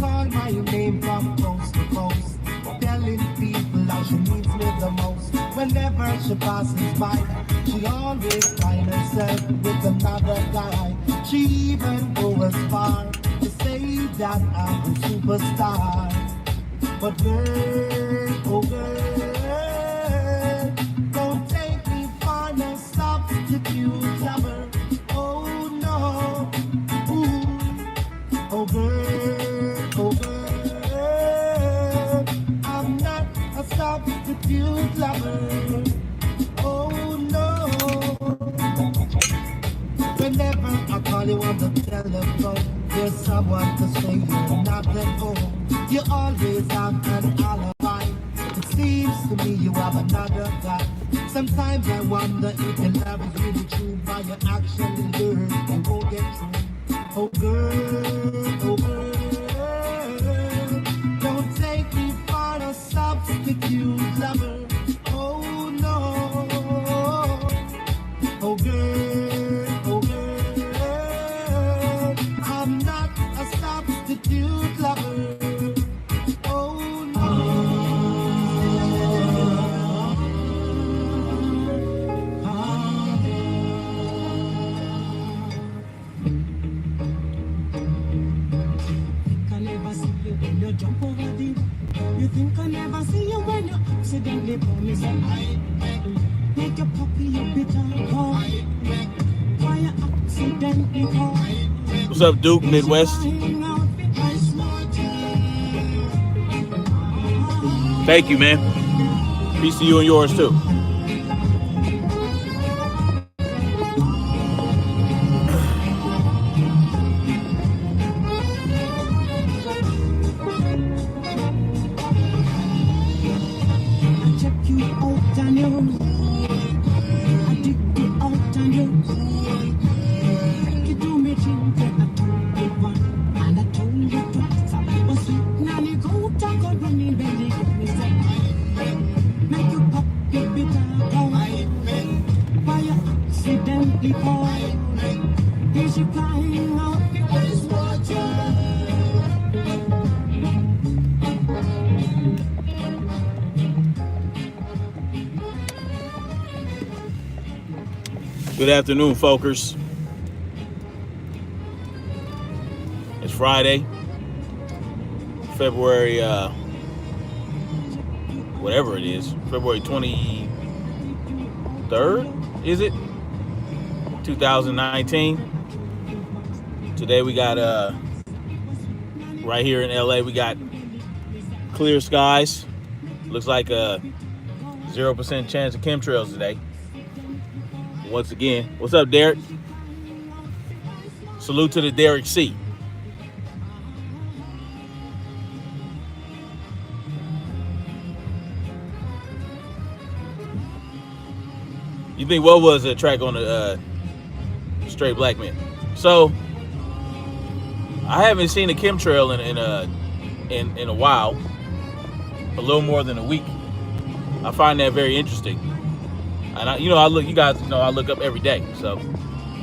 call my name from coast to coast, telling people how she needs me the most. Whenever she passes by, she always finds herself with another guy. She even goes as far to say that I'm a superstar. But girl, oh girl, don't take me for no substitute lover. Oh no, ooh, oh girl, I'm not a substitute lover. Oh no. Whenever I call you on the telephone, there's someone to say you're not at home. You always have an alibi. It seems to me you have another guy. Sometimes I wonder if your love is really true, but you actually learn and won't get through. Oh girl, don't take me for a substitute lover. Oh no. Oh girl, I'm not a substitute lover. Oh no. I never see you when you jump over the. You think I never see you when you accidentally promise I make your puppy a bitter call. Why you accidentally call? What's up, Duke, Midwest? Thank you, man. Peace to you and yours, too. Good afternoon, folkers. It's Friday, February, whatever it is, February 23rd, is it? 2019. Today we got, right here in LA, we got clear skies. Looks like a 0% chance of chemtrails today. Once again, what's up, Derek? Salute to the Derek C. You think what was a track on the Straight Black Men? So I haven't seen a chemtrail in a while, a little more than a week. I find that very interesting. And I look. You guys know I look up every day, so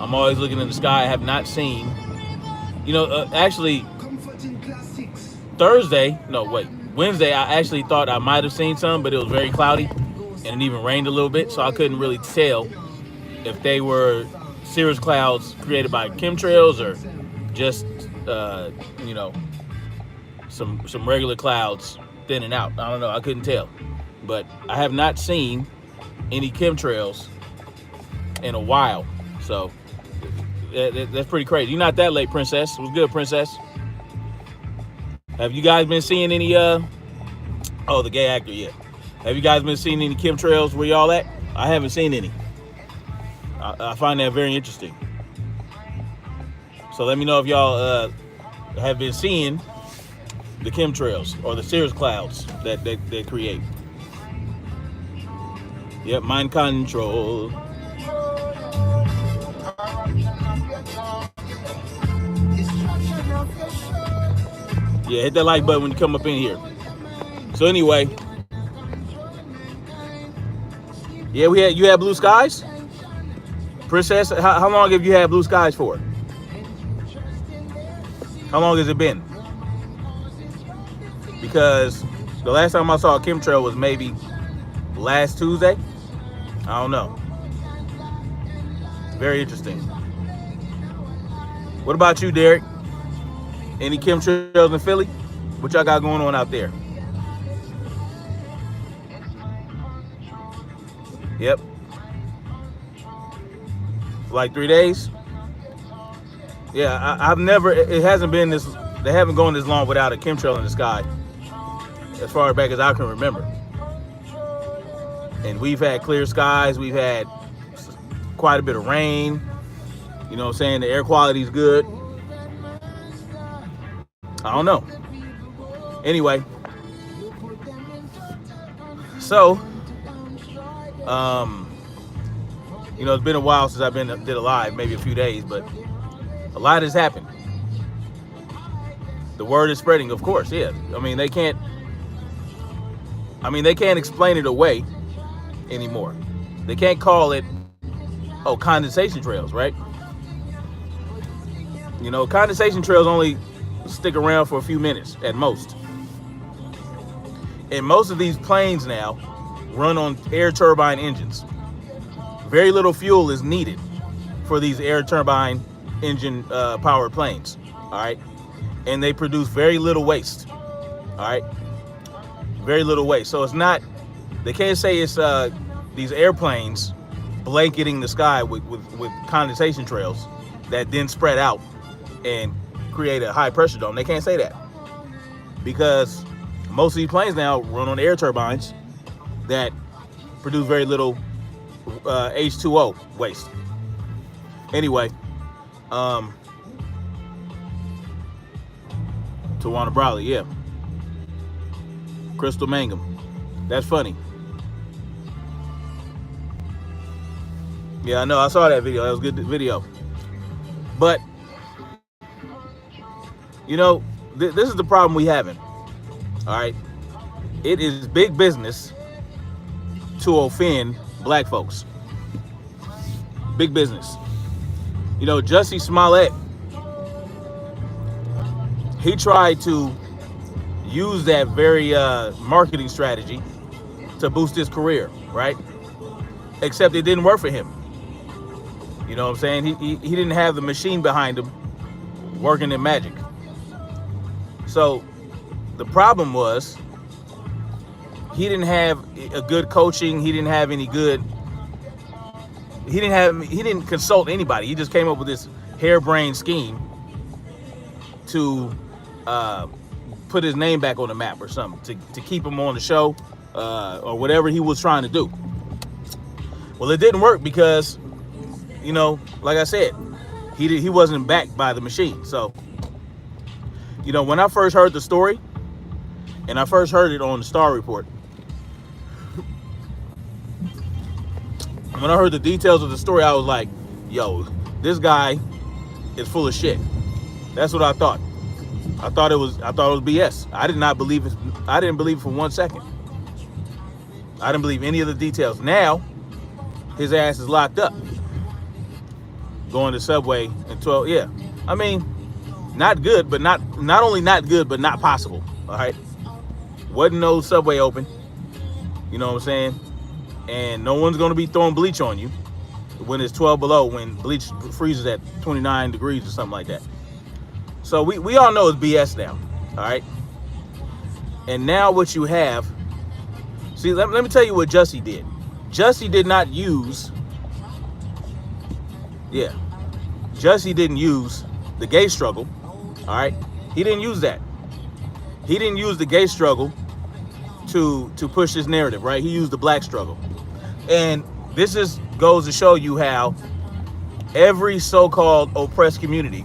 I'm always looking in the sky. I have not seen, actually, Wednesday. I actually thought I might have seen some, but it was very cloudy, and it even rained a little bit, so I couldn't really tell if they were cirrus clouds created by chemtrails or just, some regular clouds thinning out. I don't know. I couldn't tell, but I have not seen any chemtrails in a while, so that's pretty crazy. You're not that late, Princess. It was good, Princess. Have you guys been seeing any the gay actor, yeah. Have you guys been seeing any chemtrails where y'all at? I haven't seen any. I find that very interesting. So let me know if y'all have been seeing the chemtrails or the cirrus clouds that they create. Yep, mind control. Yeah, hit that like button when you come up in here. So anyway, yeah, you had blue skies? Princess, how long have you had blue skies for? How long has it been? because the last time I saw a chemtrail was maybe last Tuesday. I don't know. Very interesting. What about you, Derek? Any chemtrails in Philly? What y'all got going on out there? Yep. For like 3 days? Yeah, I've never, it hasn't been this, they haven't gone this long without a chemtrail in the sky, as far back as I can remember. And we've had clear skies, we've had quite a bit of rain, you know what I'm saying? The air quality is good. I don't know. Anyway, so, you know, it's been a while since I've did a live, maybe a few days, but a lot has happened. The word is spreading, of course, yeah. I mean, they can't explain it away anymore. They can't call it, oh, condensation trails, right? You know, condensation trails only stick around for a few minutes at most. And most of these planes now run on air turbine engines. Very little fuel is needed for these air turbine engine powered planes, all right? And they produce very little waste, all right? Very little waste. So it's not, they can't say it's these airplanes blanketing the sky with condensation trails that then spread out and create a high pressure dome. They can't say that because most of these planes now run on air turbines that produce very little H2O waste. Anyway, Tawana Brawley, yeah. Crystal Mangum. That's funny. Yeah, I know. I saw that video. That was a good video. But, you know, this is the problem we having. All right. It is big business to offend black folks. Big business. You know, Jussie Smollett, he tried to use that very marketing strategy to boost his career, right? Except it didn't work for him. You know what I'm saying? He didn't have the machine behind him working in magic. So the problem was he didn't have a good coaching. He didn't have any good. He didn't consult anybody. He just came up with this harebrained scheme to put his name back on the map or something, to keep him on the show or whatever he was trying to do. Well, it didn't work because, you know, like I said, he wasn't backed by the machine. So, you know, when I first heard the story, and I first heard it on the Star Report, when I heard the details of the story, I was like, yo, this guy is full of shit. That's what I thought. I thought it was BS. I didn't believe it for 1 second. I didn't believe any of the details. Now, his ass is locked up. Going to Subway and 12, yeah. I mean, not good, but not only not good, but not possible. All right. Wasn't no Subway open. You know what I'm saying? And no one's going to be throwing bleach on you when it's 12 below, when bleach freezes at 29 degrees or something like that. So we all know it's BS now, all right? And now what you have, see, let me tell you what Jussie did. Jussie did not use, Jussie didn't use the gay struggle, all right? He didn't use that. He didn't use the gay struggle to push his narrative, right? He used the black struggle. And this goes to show you how every so-called oppressed community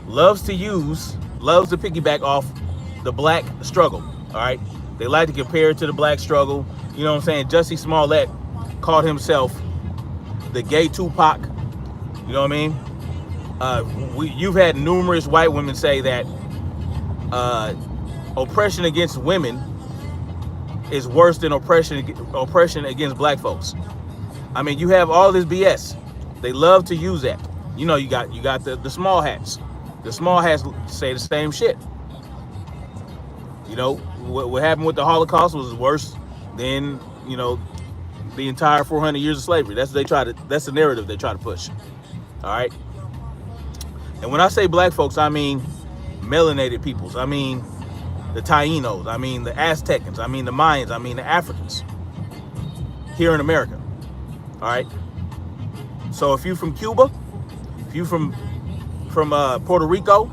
loves to piggyback off the black struggle, all right? They like to compare it to the black struggle. You know what I'm saying? Jussie Smollett called himself the gay Tupac. You know what I mean? You've had numerous white women say that oppression against women is worse than oppression against black folks. I mean, you have all this BS. They love to use that. You know, you got the small hats. The small hats say the same shit. You know, what happened with the Holocaust was worse than, you know, the entire 400 years of slavery. That's the narrative they try to push. All right. And when I say black folks, I mean melanated peoples. I mean the Tainos. I mean the Aztecans. I mean the Mayans. I mean the Africans here in America. All right. So if you from Cuba, if you from Puerto Rico,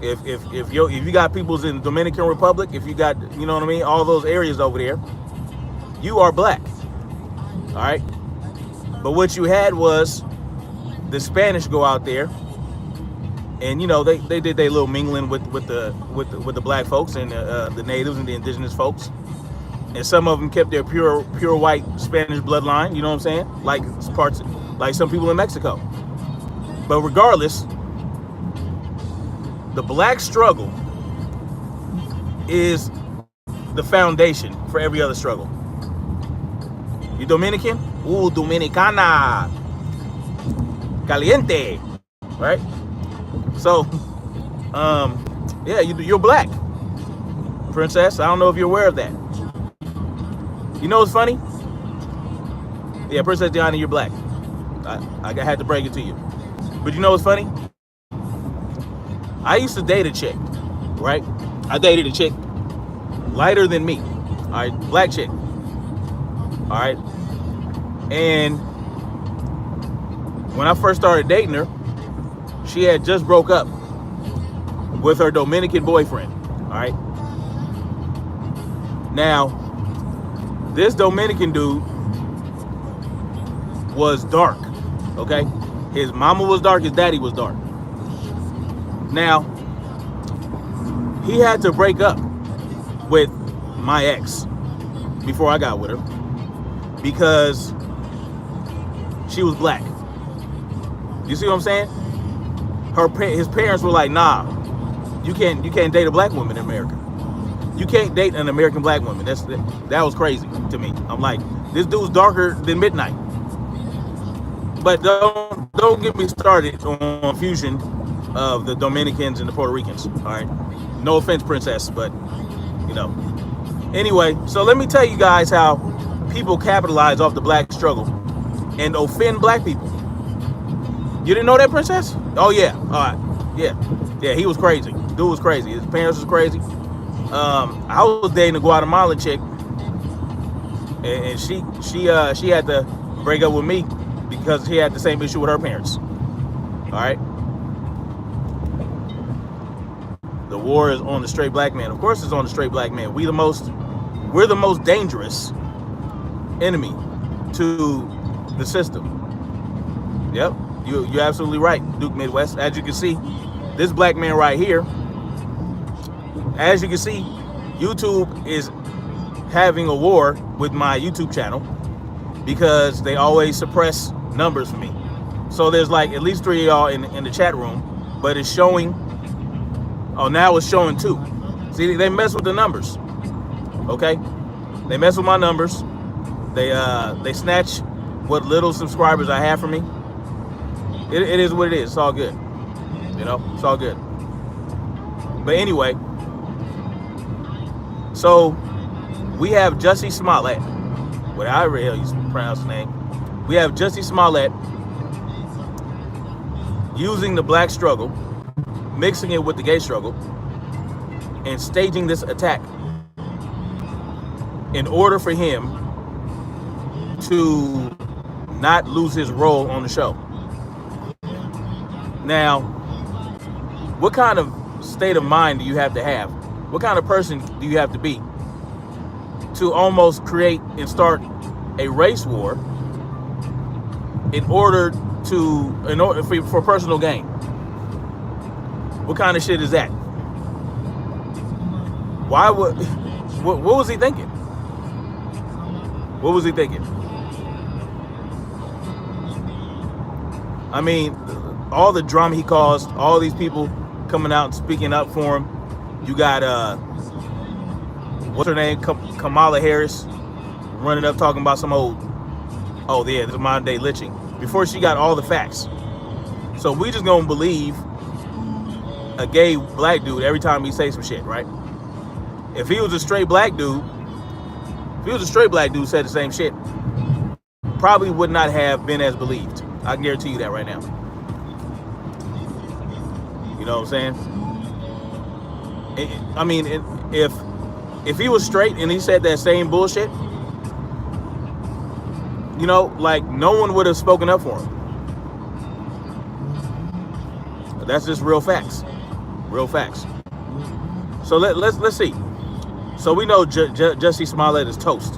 if you got peoples in the Dominican Republic, if you got, you know what I mean, all those areas over there, you are black. All right. But what you had was the Spanish go out there, and you know they did their little mingling with the black folks and the natives and the indigenous folks, and some of them kept their pure white Spanish bloodline. You know what I'm saying? Like some people in Mexico. But regardless, the black struggle is the foundation for every other struggle. You Dominican? Ooh, Dominicana. Caliente. Right? So, yeah, you're black. Princess, I don't know if you're aware of that. You know what's funny? Yeah, Princess Diana, you're black. I had to break it to you. But you know what's funny? I used to date a chick, right? I dated a chick lighter than me. All right, black chick. All right. And when I first started dating her, she had just broke up with her Dominican boyfriend. All right. Now, this Dominican dude was dark. Okay. His mama was dark, his daddy was dark. Now, he had to break up with my ex before I got with her because she was black. You see what I'm saying? His parents were like, nah, you can't date a black woman in America. You can't date an American black woman. That was crazy to me. I'm like, this dude's darker than midnight. But don't get me started on fusion of the Dominicans and the Puerto Ricans. All right. No offense, Princess, but you know. Anyway, so let me tell you guys how people capitalize off the black struggle and offend black people. You didn't know that, Princess? Oh yeah. All right. Yeah. He was crazy. Dude was crazy. His parents was crazy. I was dating a Guatemalan chick, and she had to break up with me because she had the same issue with her parents. All right. The war is on the straight black man. Of course, it's on the straight black man. We're the most dangerous enemy to the system. Yep, you're absolutely right, Duke Midwest. As you can see, this black man right here. As you can see, YouTube is having a war with my YouTube channel because they always suppress numbers for me. So there's like at least 3 of y'all in the chat room, but it's showing. Oh, now it's showing 2. See, they mess with the numbers. Okay, they mess with my numbers. They snatch what little subscribers I have for me. It is what it is. It's all good. You know, it's all good. But anyway, so we have Jussie Smollett. Whatever the hell you pronounce his name. We have Jussie Smollett using the black struggle, mixing it with the gay struggle, and staging this attack in order for him to not lose his role on the show. Now, what kind of state of mind do you have to have? What kind of person do you have to be to almost create and start a race war for personal gain? What kind of shit is that? What was he thinking? What was he thinking? I mean, all the drama he caused, all these people coming out and speaking up for him. You got, what's her name? Kamala Harris running up talking about some old, oh yeah, this is modern day lynching. Before she got all the facts. So we just gonna believe a gay black dude every time he say some shit, right? If he was a straight black dude, said the same shit, probably would not have been as believed. I can guarantee you that right now. You know what I'm saying? I mean, if he was straight and he said that same bullshit, you know, like no one would have spoken up for him. But that's just real facts. Real facts. So let's see. So we know Jussie Smollett is toast,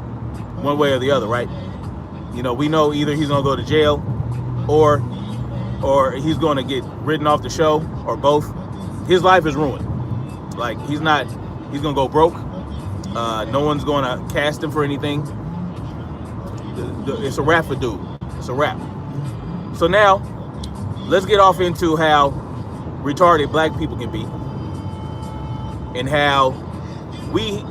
one way or the other, right? You know, we know either he's gonna go to jail, or he's gonna get written off the show, or both. His life is ruined. Like he's gonna go broke. No one's gonna cast him for anything. It's a wrap for dude. It's a wrap. So now, let's get off into how retarded black people can be, and how we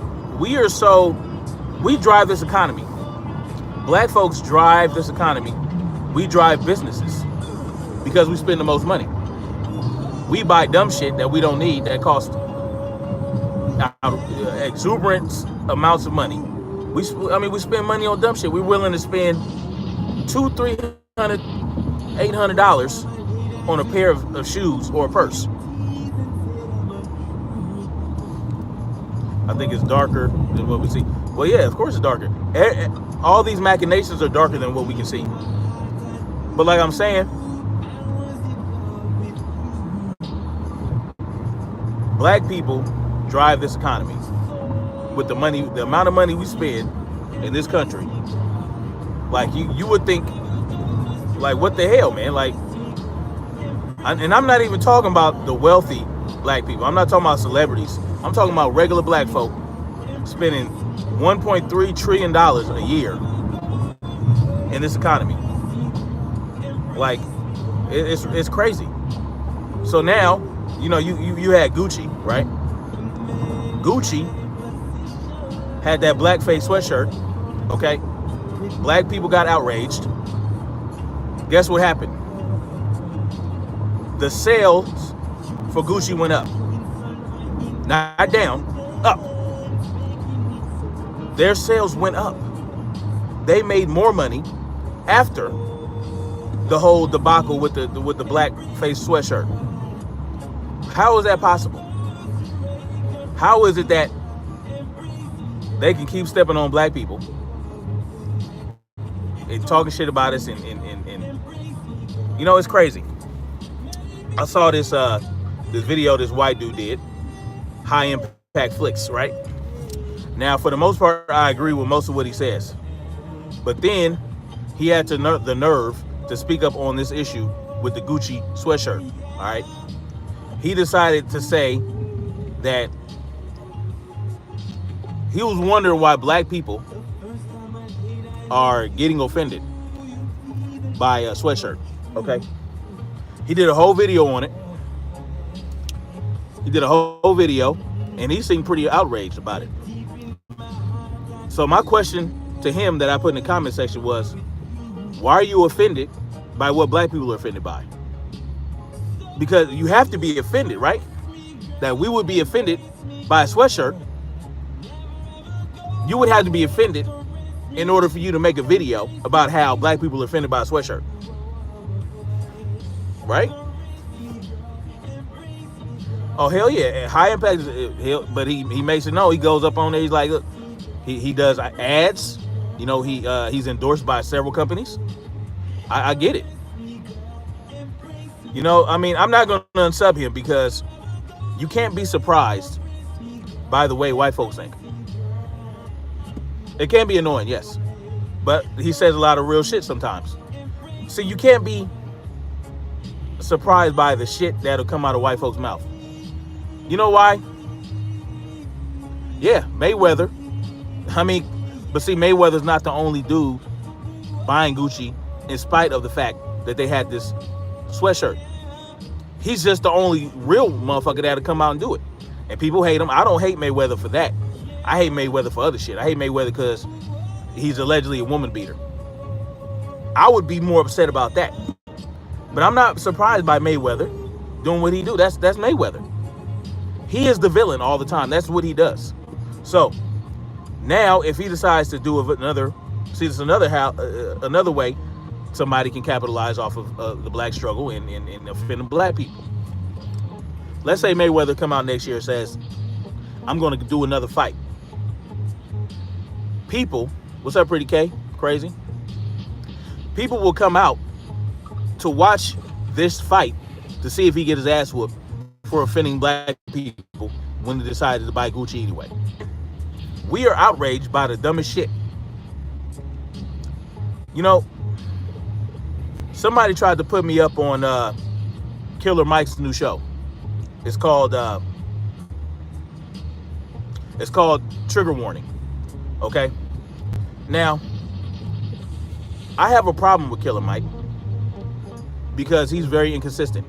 drive this economy. Black folks drive this economy. We drive businesses because we spend the most money. We buy dumb shit that we don't need that costs exuberant amounts of money. We spend money on dumb shit. We're willing to spend $200, $300, $800 on a pair of shoes or a purse. I think it's darker than what we see. Well, yeah, of course it's darker. All these machinations are darker than what we can see. But like I'm saying, black people drive this economy with the amount of money we spend in this country. Like you would think, like, what the hell, man? Like, and I'm not even talking about the wealthy black people. I'm not talking about celebrities. I'm talking about regular black folk spending $1.3 trillion a year in this economy. Like, it's crazy. So now, you know, you had Gucci, right? Gucci had that blackface sweatshirt, okay? Black people got outraged. Guess what happened? The sales for Gucci went up. Not down, up. Their sales went up. They made more money after the whole debacle with the blackface sweatshirt. How is that possible? How is it that they can keep stepping on black people and talking shit about us and you know, it's crazy. I saw this video this white dude did, high impact flicks, right? Now, for the most part, I agree with most of what he says, but then he had the nerve to speak up on this issue with the Gucci sweatshirt. All right, he decided to say that he was wondering why black people are getting offended by a sweatshirt. Okay, he did a whole video on it. And he seemed pretty outraged about it. So my question to him that I put in the comment section was, why are you offended by what black people are offended by? Because you have to be offended, right? That we would be offended by a sweatshirt. You would have to be offended in order for you to make a video about how black people are offended by a sweatshirt. Right? Oh, hell yeah. High impact, but he makes it known. He goes up on there. He's like, look, he does ads. You know, he's endorsed by several companies. I get it. You know, I mean, I'm not going to unsub him because you can't be surprised by the way white folks think. It can be annoying, yes. But he says a lot of real shit sometimes. See, you can't be surprised by the shit that'll come out of white folks' mouth. You know why? Yeah, Mayweather. I mean, but see, Mayweather's not the only dude buying Gucci in spite of the fact that they had this sweatshirt. He's just the only real motherfucker that'll come out and do it. And people hate him. I don't hate Mayweather for that. I hate Mayweather for other shit. I hate Mayweather because he's allegedly a woman beater. I would be more upset about that. But I'm not surprised by Mayweather doing what he do. That's Mayweather. He is the villain all the time. That's what he does. So now, if he decides to do another, see, there's another way somebody can capitalize off of the black struggle and offending black people. Let's say Mayweather come out next year and says, I'm going to do another fight. People, what's up, Pretty K? Crazy. People will come out to watch this fight to see if he get his ass whooped for offending black people when they decided to buy Gucci anyway. We are outraged by the dumbest shit. You know, somebody tried to put me up on Killer Mike's new show. It's called Trigger Warning. Okay? Now, I have a problem with Killer Mike because he's very inconsistent.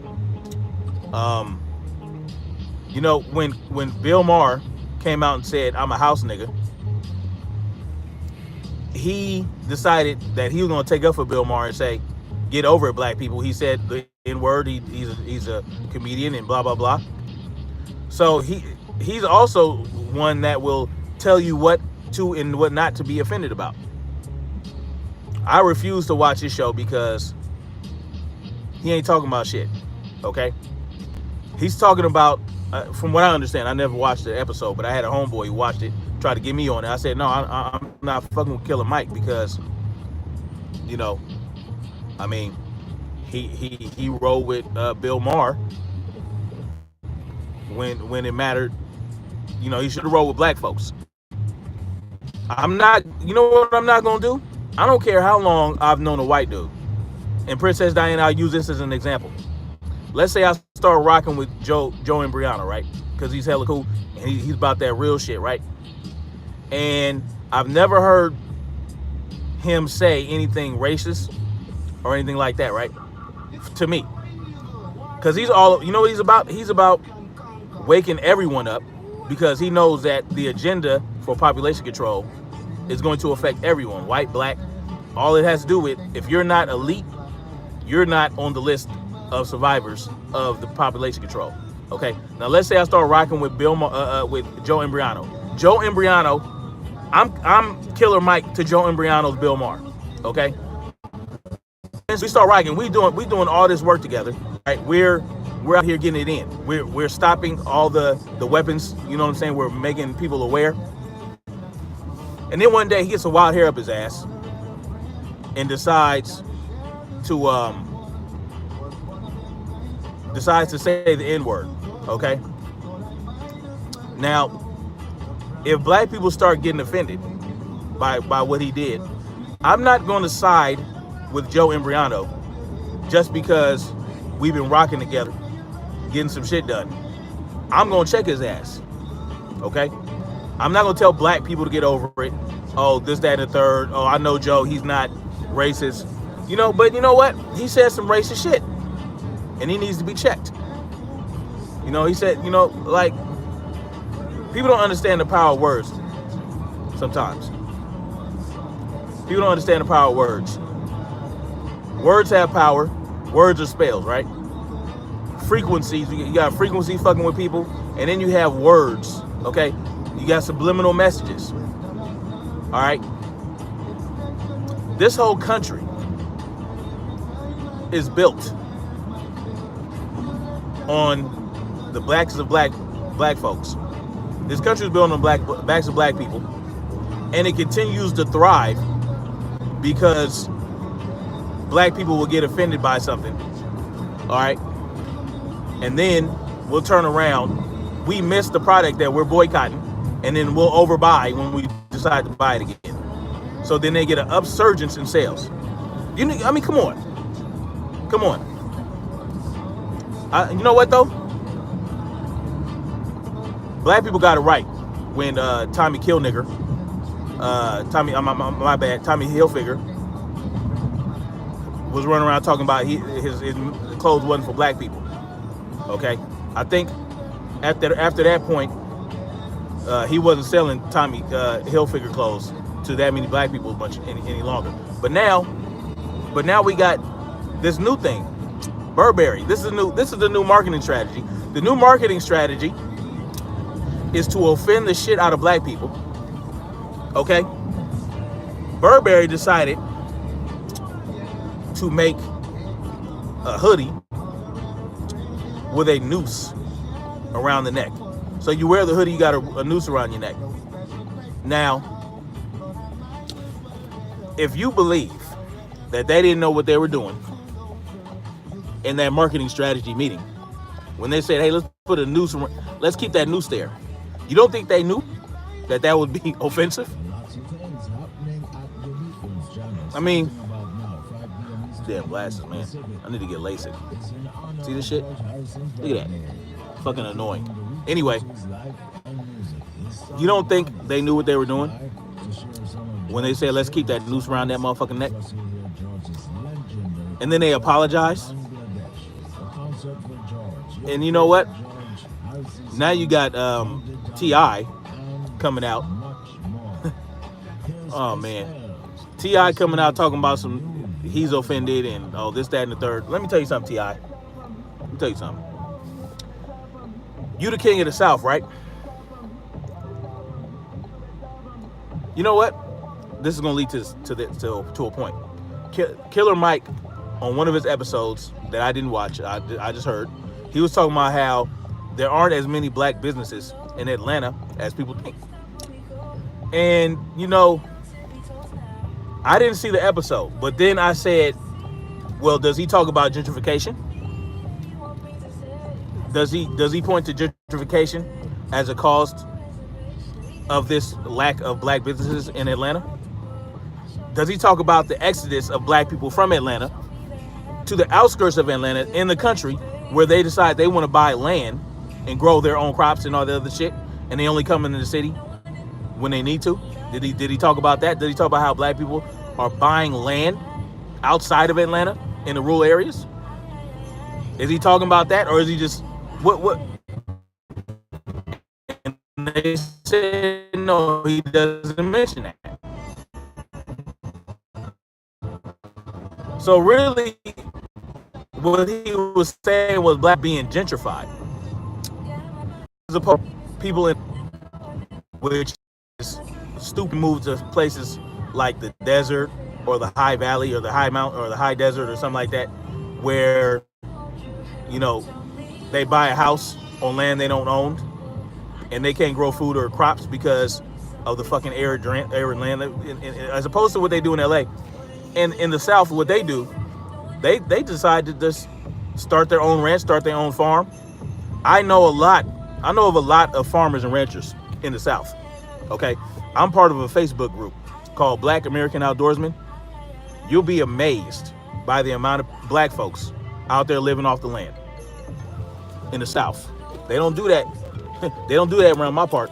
You know, when Bill Maher came out and said, I'm a house nigga, he decided that he was going to take up for Bill Maher and say, get over it, black people. He said the N-word, he's a comedian and blah, blah, blah. So he's also one that will tell you what to and what not to be offended about. I refuse to watch his show because he ain't talking about shit, okay? He's talking about, from what I understand, I never watched the episode, but I had a homeboy who watched it, tried to get me on it. I said, no, I'm not fucking with Killer Mike because, you know, I mean, he rolled with Bill Maher when it mattered. You know, he should have rolled with black folks. I'm not, you know what I'm not going to do? I don't care how long I've known a white dude. And Princess Diana, I'll use this as an example. Let's say I start rocking with Joe and Brianna, right? Because he's hella cool and he's about that real shit, right? And I've never heard him say anything racist or anything like that, right? To me. Because he's all, you know what he's about? He's about waking everyone up because he knows that the agenda for population control is going to affect everyone, white, black. All it has to do with, if you're not elite, you're not on the list of survivors of the population control. Okay. Now let's say I start rocking with with Joe Imbriano. Joe Imbriano, I'm Killer Mike to Joe Imbriano's Bill Maher. Okay. As we start rocking, we doing all this work together. Right. We're out here getting it in. We're stopping all the weapons. You know what I'm saying? We're making people aware. And then one day he gets a wild hair up his ass and decides to say the N-word. Okay. Now, if black people start getting offended by what he did, I'm not going to side with Joe Imbriano just because we've been rocking together, getting some shit done. I'm going to check his ass. Okay. I'm not going to tell black people to get over it. Oh, this, that, and the third. Oh, I know Joe, he's not racist. You know, but you know what? He said some racist shit. And he needs to be checked. You know, he said, you know, like, people don't understand the power of words sometimes. People don't understand the power of words. Words have power. Words are spells, right? Frequencies. You got frequency fucking with people. And then you have words, okay? You got subliminal messages. All right? This whole country is built on the backs of black folks. This country is built on backs of black people, and it continues to thrive because black people will get offended by something. All right, and then we'll turn around. We miss the product that we're boycotting, and then we'll overbuy when we decide to buy it again. So then they get an upsurgence in sales. You know, I mean, come on. You know what though? Black people got it right when Tommy Hilfiger was running around talking about his clothes wasn't for black people. Okay, I think after that point, he wasn't selling Tommy Hilfiger clothes to that many black people any longer. But now we got this new thing, Burberry. This is the new marketing strategy. The new marketing strategy is to offend the shit out of black people. Okay? Burberry decided to make a hoodie with a noose around the neck. So you wear the hoodie, you got a noose around your neck. Now, if you believe that they didn't know what they were doing in that marketing strategy meeting, when they said, hey, let's put a noose, let's keep that noose there. You don't think they knew that that would be offensive? I mean, damn glasses, man. I need to get LASIK. See this shit? Look at that. Fucking annoying. Anyway, you don't think they knew what they were doing when they said, let's keep that noose around that motherfucking neck? And then they apologized. And you know what? Now you got T.I. coming out. Oh, man. T.I. coming out talking about he's offended and this, that, and the third. Let me tell you something, T.I. Let me tell you something. You the king of the South, right? You know what? This is going to lead to a point. Killer Mike, on one of his episodes that I didn't watch, I just heard, he was talking about how there aren't as many black businesses in Atlanta as people think. And, you know, I didn't see the episode, but then I said, well, does he talk about gentrification? Does he point to gentrification as a cause of this lack of black businesses in Atlanta? Does he talk about the exodus of black people from Atlanta to the outskirts of Atlanta in the country where they decide they want to buy land and grow their own crops and all the other shit, and they only come into the city when they need to? Did he talk about that? Did he talk about how black people are buying land outside of Atlanta in the rural areas? Is he talking about that, or is he just what? And they said no, he doesn't mention that. So really, what he was saying was black being gentrified. As opposed to people in which is stupid move to places like the desert or the high valley or the high mountain or the high desert or something like that, where, you know, they buy a house on land they don't own and they can't grow food or crops because of the fucking arid land, as opposed to what they do in LA. And in the South, what they do, they decide to just start their own ranch, start their own farm. I know of a lot of farmers and ranchers in the South. Okay, I'm part of a Facebook group called Black American Outdoorsmen. You'll be amazed by the amount of black folks out there living off the land in the South. They don't do that. They don't do that around my part.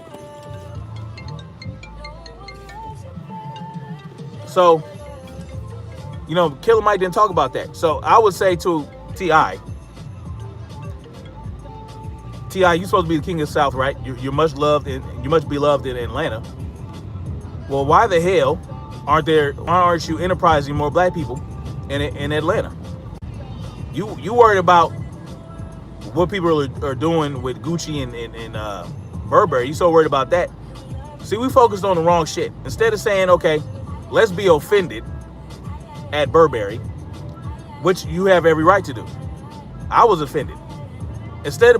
So, you know, Killer Mike didn't talk about that. So I would say to T.I., you're supposed to be the king of the South, right? You're much loved and you much beloved in Atlanta. Well, why the hell aren't you enterprising more black people in Atlanta? You worried about what people are doing with Gucci and Burberry. You so worried about that. See, we focused on the wrong shit. Instead of saying, okay, let's be offended at Burberry, which you have every right to do. I was offended. Instead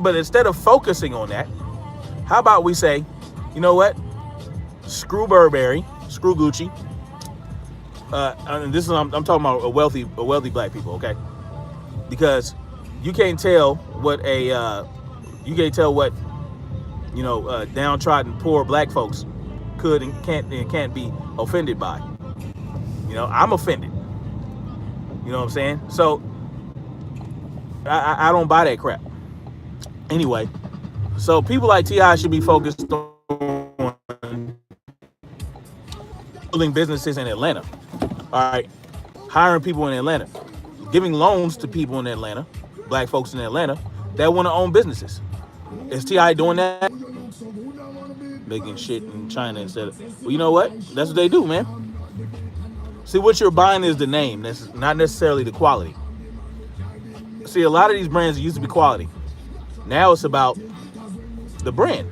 of focusing on that, how about we say, you know what? Screw Burberry, screw Gucci. And this is I'm talking about a wealthy black people, okay? Because you can't tell what downtrodden poor black folks could and can't be offended by. You know, I'm offended. You know what I'm saying? So I don't buy that crap. Anyway, so people like T.I. should be focused on building businesses in Atlanta. All right, hiring people in Atlanta, giving loans to people in Atlanta, black folks in Atlanta that want to own businesses. Is T.I. doing that? Making shit in China instead of, well, you know what? That's what they do, man. See, what you're buying is the name. That's not necessarily the quality. See, a lot of these brands used to be quality. Now it's about the brand.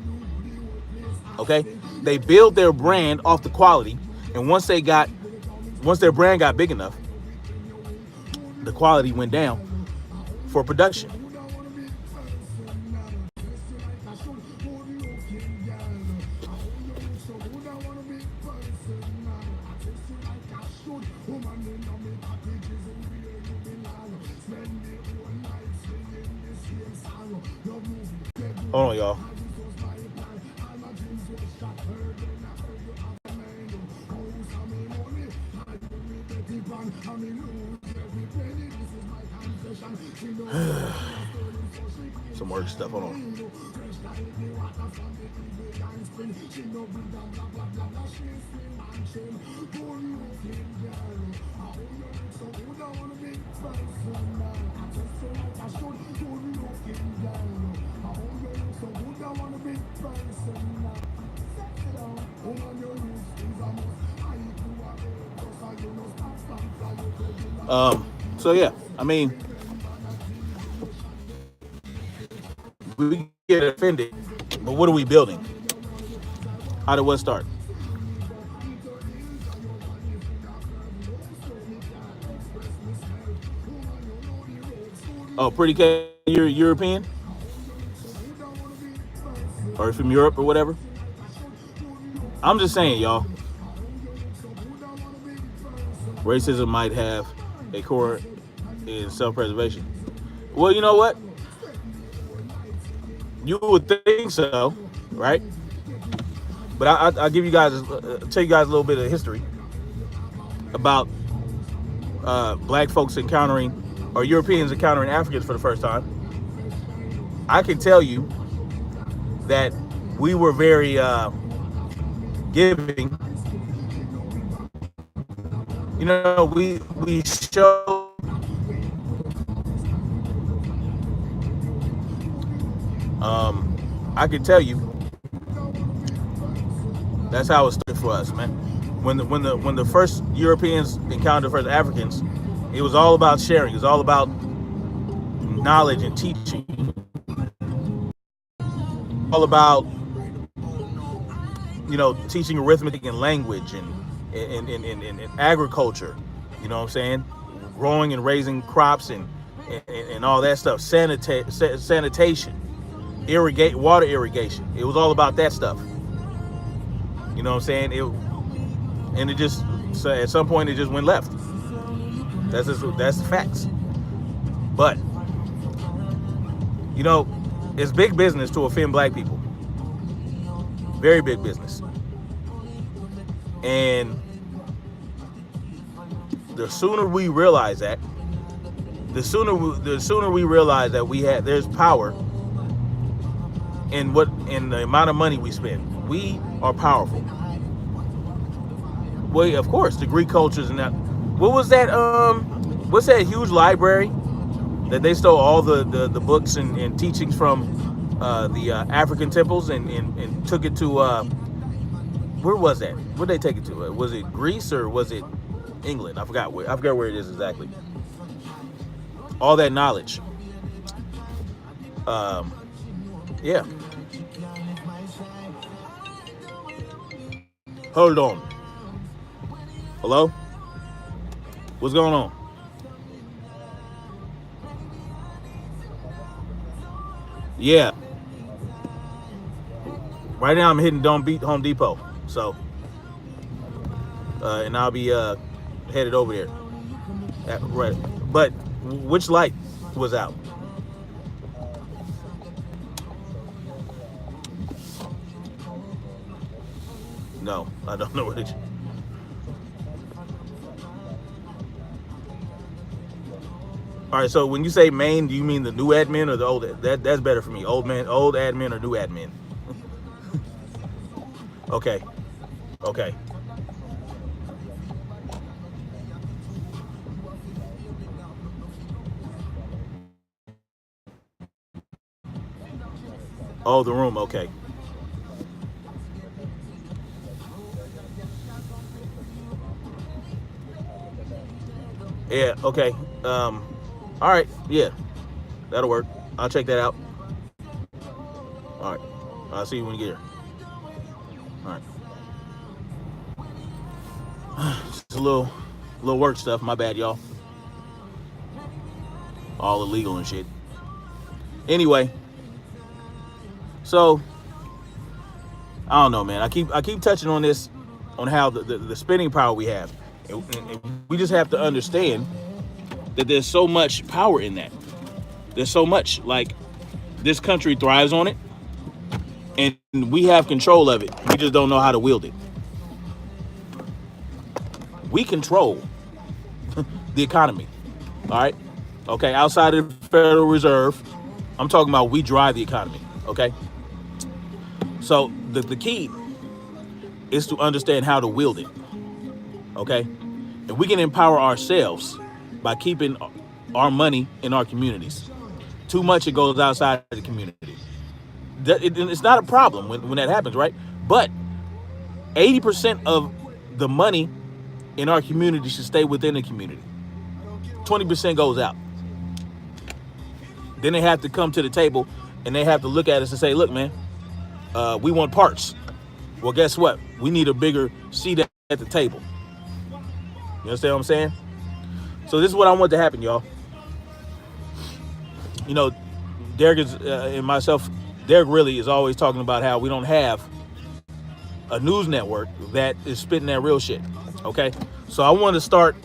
Okay, they build their brand off the quality, and once their brand got big enough, the quality went down for production. Hold on, y'all. Some work stuff. Hold on. So yeah, I mean, we get offended, but what are we building? How did what start? Oh, pretty K, you're European, or from Europe or whatever. I'm just saying, y'all. Racism might have a core in self-preservation. Well, you know what? You would think so, right? But I'll give you guys, tell you guys a little bit of history about black folks encountering, or Europeans encountering Africans for the first time. I can tell you that we were very giving. You know, we show I can tell you that's how it started for us, man. When the first Europeans encountered the first Africans, it was all about sharing. It was all about knowledge and teaching. All about, you know, teaching arithmetic and language and agriculture. You know what I'm saying? Growing and raising crops and all that stuff. Sanitation, water irrigation. It was all about that stuff. You know what I'm saying? And it just, so at some point it just went left. That's the facts. But you know, it's big business to offend black people. Very big business. And the sooner we realize that, the sooner we realize that there's power in the amount of money we spend. We are powerful. Well, of course, the Greek cultures and that. What was that? What's that huge library that they stole all the books and teachings from the African temples and took it to where was that? Where'd they take it to? Was it Greece or was it England? I forgot where it is exactly. All that knowledge. Yeah. Hold on. Hello? What's going on? Yeah. Right now I'm hitting Home Depot. So, and I'll be headed over there. Right. But which light was out? No, I don't know what it is. All right, so when you say main, do you mean the new admin or the old? That's better for me. Old admin or new admin? Okay. Oh, the room. Okay. Yeah. Okay. All right. Yeah, that'll work. I'll check that out. All right. I'll see you when you get here. All right. It's a little work stuff. My bad, y'all. All illegal and shit. Anyway, so I don't know, man. I keep touching on this, on how the spending power we have. And we just have to understand that there's so much power in that. There's so much. Like, this country thrives on it, and we have control of it. We just don't know how to wield it. We control the economy. All right? Okay, outside of the Federal Reserve, I'm talking about we drive the economy. Okay? So the key is to understand how to wield it. Okay? And we can empower ourselves by keeping our money in our communities. Too much, it goes outside of the community. It's not a problem when that happens, right? But 80% of the money in our community should stay within the community. 20% goes out. Then they have to come to the table and they have to look at us and say, look, man, we want parts. Well, guess what? We need a bigger seat at the table. You understand what I'm saying? So this is what I want to happen, y'all. You know, Derek and myself, Derek really is always talking about how we don't have a news network that is spitting that real shit. Okay? So I wanted to start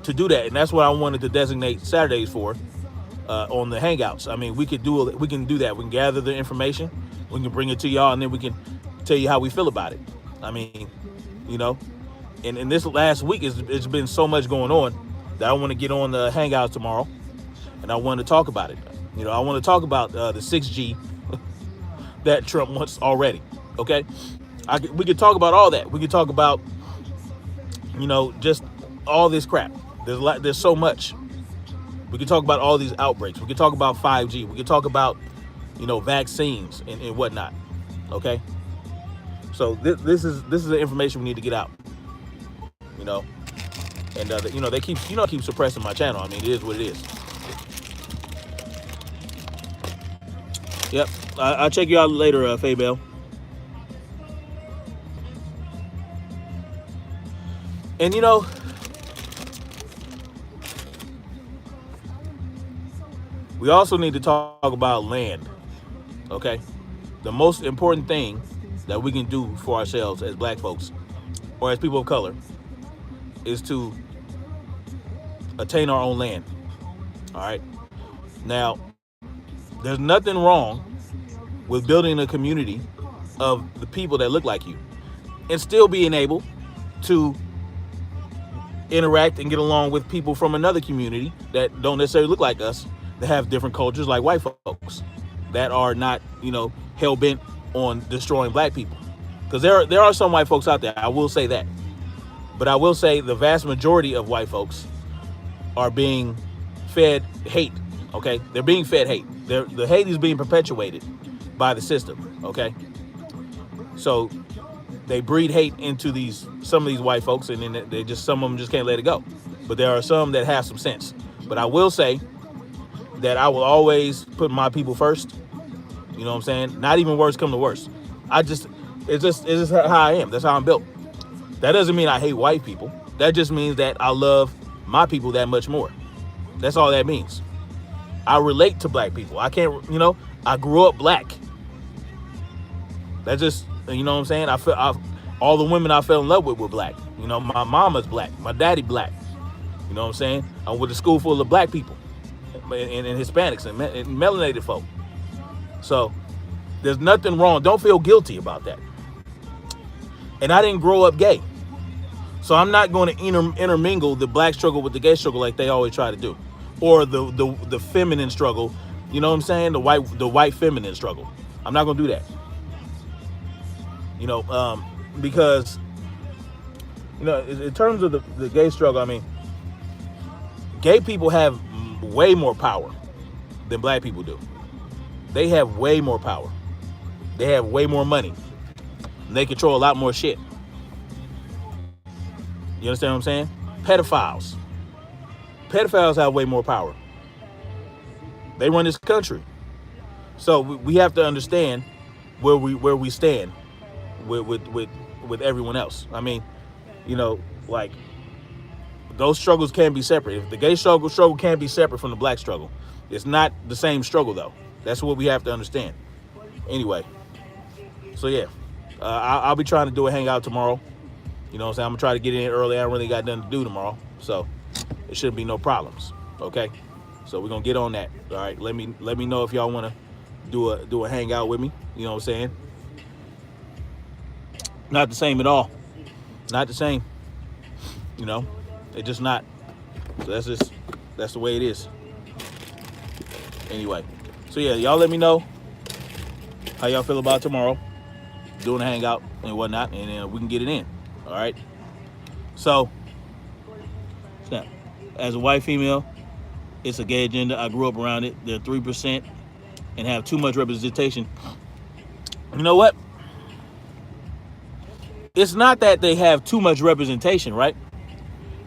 to do that, and that's what I wanted to designate Saturdays for on the Hangouts. I mean, we can do that. We can gather the information, we can bring it to y'all, and then we can tell you how we feel about it. I mean, you know, and this last week it's been so much going on that I want to get on the Hangouts tomorrow, and I want to talk about it. You know, I want to talk about the 6G that Trump wants already. Okay, we could talk about all that. We could talk about, you know, just all this crap. There's so much. We could talk about all these outbreaks. We could talk about 5G. We could talk about, you know, vaccines and whatnot. Okay. So this is the information we need to get out. You know, and you know, they keep suppressing my channel. I mean, it is what it is. Yep. I'll check you out later, Faybell. And you know, we also need to talk about land. Okay? The most important thing that we can do for ourselves as black folks or as people of color is to attain our own land. All right? Now, there's nothing wrong with building a community of the people that look like you and still being able to interact and get along with people from another community that don't necessarily look like us, that have different cultures, like white folks that are not, you know, hell-bent on destroying black people. Because there are some white folks out there, I will say that. But I will say the vast majority of white folks are being fed hate, okay? They're being fed hate. The hate is being perpetuated by the system, okay? So they breed hate into some of these white folks, and then some of them just can't let it go. But there are some that have some sense. But I will say that I will always put my people first. You know what I'm saying? Not even worse come to worse. It's just how I am. That's how I'm built. That doesn't mean I hate white people. That just means that I love my people that much more. That's all that means. I relate to black people. I can't, you know, I grew up black. That's just, you know what I'm saying? All the women I fell in love with were black. You know, my mama's black. My daddy black. You know what I'm saying? I went to school full of black people and Hispanics and melanated folk. So there's nothing wrong. Don't feel guilty about that. And I didn't grow up gay. So I'm not going to intermingle the black struggle with the gay struggle like they always try to do. Or the feminine struggle. You know what I'm saying? The white feminine struggle. I'm not going to do that. You know, because, you know, in terms of the gay struggle, I mean, gay people have way more power than black people do. They have way more power. They have way more money. And they control a lot more shit. You understand what I'm saying? Pedophiles. Pedophiles have way more power. They run this country. So we have to understand where we stand with everyone else. I mean, you know, like those struggles can be separate. If the gay struggle can't be separate from the black struggle, it's not the same struggle though. That's what we have to understand. Anyway, so yeah, I'll be trying to do a hangout tomorrow. You know what I'm saying? I'm gonna try to get in early. I don't really got nothing to do tomorrow, so it shouldn't be no problems. Okay, so we're gonna get on that. All right, let me know if y'all wanna do a hangout with me. You know what I'm saying? Not the same at all. Not the same. You know, it's just not. So that's the way it is. Anyway, so yeah, y'all let me know how y'all feel about tomorrow, doing a hangout and whatnot, and we can get it in. All right. So, as a white female, it's a gay agenda. I grew up around it. They're 3% and have too much representation. You know what? It's not that they have too much representation, right?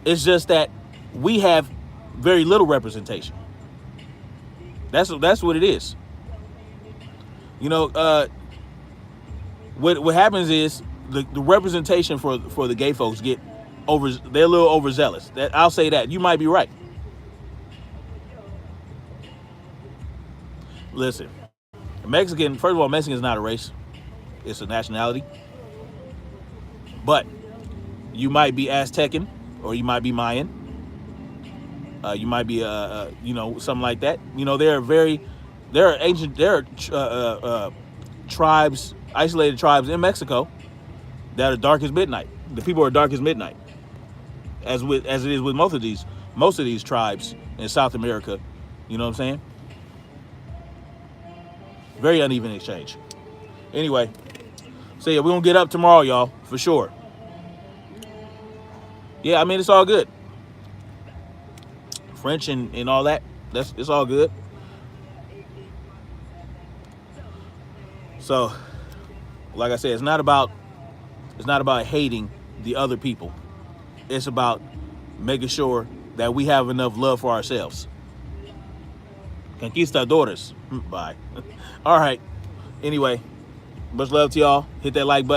It's just that we have very little representation. That's what it is. You know, what happens is the representation for the gay folks they're a little overzealous. I'll say that. You might be right. Listen, first of all, Mexican is not a race. It's a nationality. But you might be Aztecan, or you might be Mayan. You might be something like that. You know, there are tribes, isolated tribes in Mexico that are dark as midnight. The people are dark as midnight, as it is with most of these tribes in South America. You know what I'm saying? Very uneven exchange. Anyway, so yeah, we're gonna get up tomorrow, y'all, for sure. Yeah, I mean, it's all good. French and all that, it's all good. So, like I said, it's not about hating the other people. It's about making sure that we have enough love for ourselves. Conquistadores. Bye. All right. Anyway, much love to y'all. Hit that like button.